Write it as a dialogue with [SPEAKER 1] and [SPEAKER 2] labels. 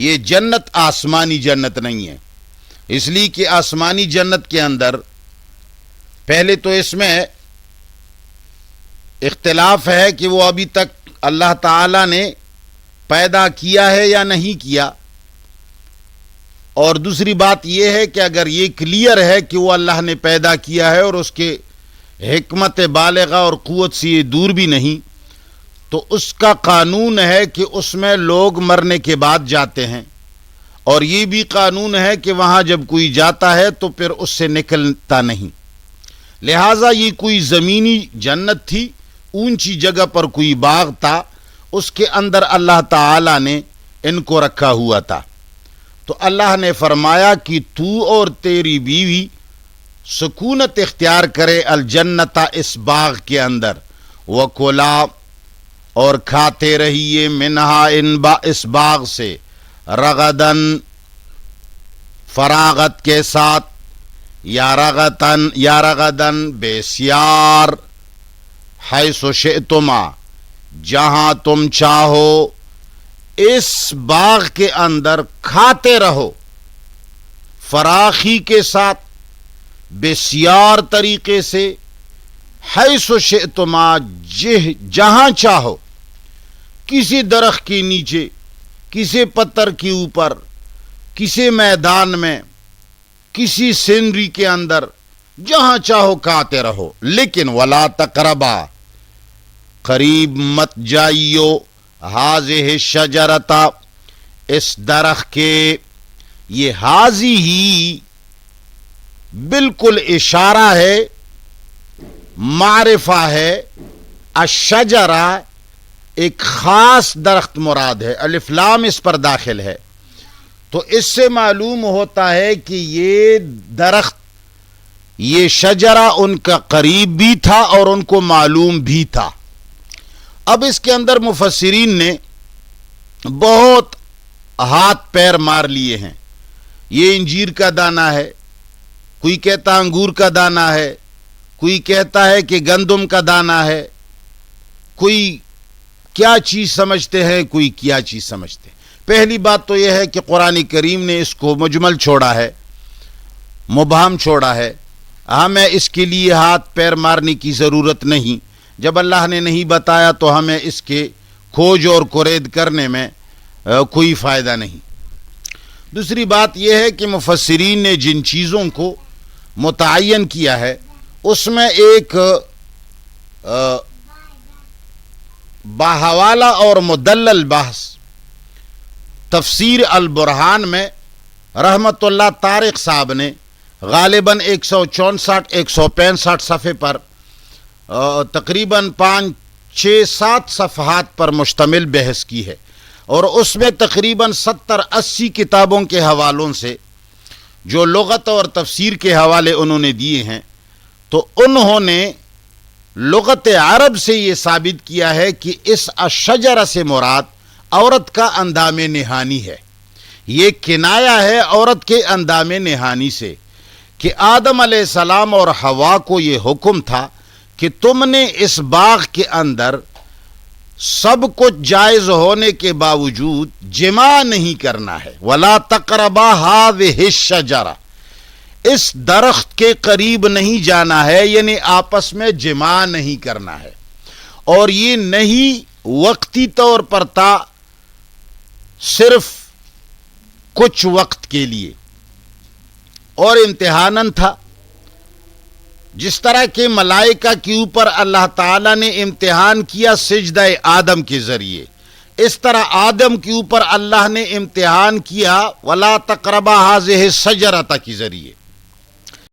[SPEAKER 1] یہ جنت آسمانی جنت نہیں ہے، اس لیے کہ آسمانی جنت کے اندر پہلے تو اس میں اختلاف ہے کہ وہ ابھی تک اللہ تعالی نے پیدا کیا ہے یا نہیں کیا، اور دوسری بات یہ ہے کہ اگر یہ کلیئر ہے کہ وہ اللہ نے پیدا کیا ہے اور اس کے حکمت بالغہ اور قوت سے یہ دور بھی نہیں، تو اس کا قانون ہے کہ اس میں لوگ مرنے کے بعد جاتے ہیں، اور یہ بھی قانون ہے کہ وہاں جب کوئی جاتا ہے تو پھر اس سے نکلتا نہیں۔ لہٰذا یہ کوئی زمینی جنت تھی، اونچی جگہ پر کوئی باغ تھا، اس کے اندر اللہ تعالی نے ان کو رکھا ہوا تھا۔ تو اللہ نے فرمایا کہ تو اور تیری بیوی سکونت اختیار کرے الجنت، اس باغ کے اندر، وَكُلَا، اور کھاتے رہیے، منہا، اس باغ سے، رغدن، فراغت کے ساتھ، یا رغدن بسیار، حیث شئتما، جہاں تم چاہو، اس باغ کے اندر کھاتے رہو، فراخی کے ساتھ، بسیار طریقے سے، حیث شئتما، جہاں چاہو، کسی درخت کے نیچے، کسی پتھر کے اوپر، کسی میدان میں، کسی سینری کے اندر، جہاں چاہو کھاتے رہو، لیکن ولا تقربا، قریب مت جائیو، ہاذہ الشجرۃ، اس درخت کے، یہ حاضی ہی بالکل اشارہ ہے، معرفہ ہے، الشجرہ ایک خاص درخت مراد ہے، الف لام اس پر داخل ہے، تو اس سے معلوم ہوتا ہے کہ یہ درخت، یہ شجرہ ان کا قریب بھی تھا اور ان کو معلوم بھی تھا۔ اب اس کے اندر مفسرین نے بہت ہاتھ پیر مار لیے ہیں، یہ انجیر کا دانہ ہے، کوئی کہتا انگور کا دانہ ہے، کوئی کہتا ہے کہ گندم کا دانہ ہے، کوئی کیا چیز سمجھتے ہیں، کوئی کیا چیز سمجھتے ہیں۔ پہلی بات تو یہ ہے کہ قرآن کریم نے اس کو مجمل چھوڑا ہے، مبہم چھوڑا ہے، ہمیں اس کے لیے ہاتھ پیر مارنے کی ضرورت نہیں۔ جب اللہ نے نہیں بتایا تو ہمیں اس کے کھوج اور کورید کرنے میں کوئی فائدہ نہیں۔ دوسری بات یہ ہے کہ مفسرین نے جن چیزوں کو متعین کیا ہے اس میں ایک باحوالہ اور مدلل بحث تفسیر البرہان میں رحمت اللہ طارق صاحب نے غالباً 164 165 صفحے پر تقریباً 5-6-7 صفحات پر مشتمل بحث کی ہے، اور اس میں تقریباً 70-80 کتابوں کے حوالوں سے جو لغت اور تفسیر کے حوالے انہوں نے دیے ہیں، تو انہوں نے لغت عرب سے یہ ثابت کیا ہے کہ اس الشجرہ سے مراد عورت کا اندام نہانی ہے۔ یہ کنایہ ہے عورت کے اندام نہانی سے، کہ آدم علیہ السلام اور حوا کو یہ حکم تھا کہ تم نے اس باغ کے اندر سب کچھ جائز ہونے کے باوجود جماع نہیں کرنا ہے، ولا تقربا ہذہ الشجرہ، اس درخت کے قریب نہیں جانا ہے، یعنی آپس میں جماع نہیں کرنا ہے، اور یہ نہیں وقتی طور پر تھا، صرف کچھ وقت کے لیے، اور امتحاناً تھا، جس طرح کے ملائکہ کے اوپر اللہ تعالیٰ نے امتحان کیا سجدہ آدم کے ذریعے، اس طرح آدم کے اوپر اللہ نے امتحان کیا ولا تقربا ہذہ الشجرۃ کے ذریعے۔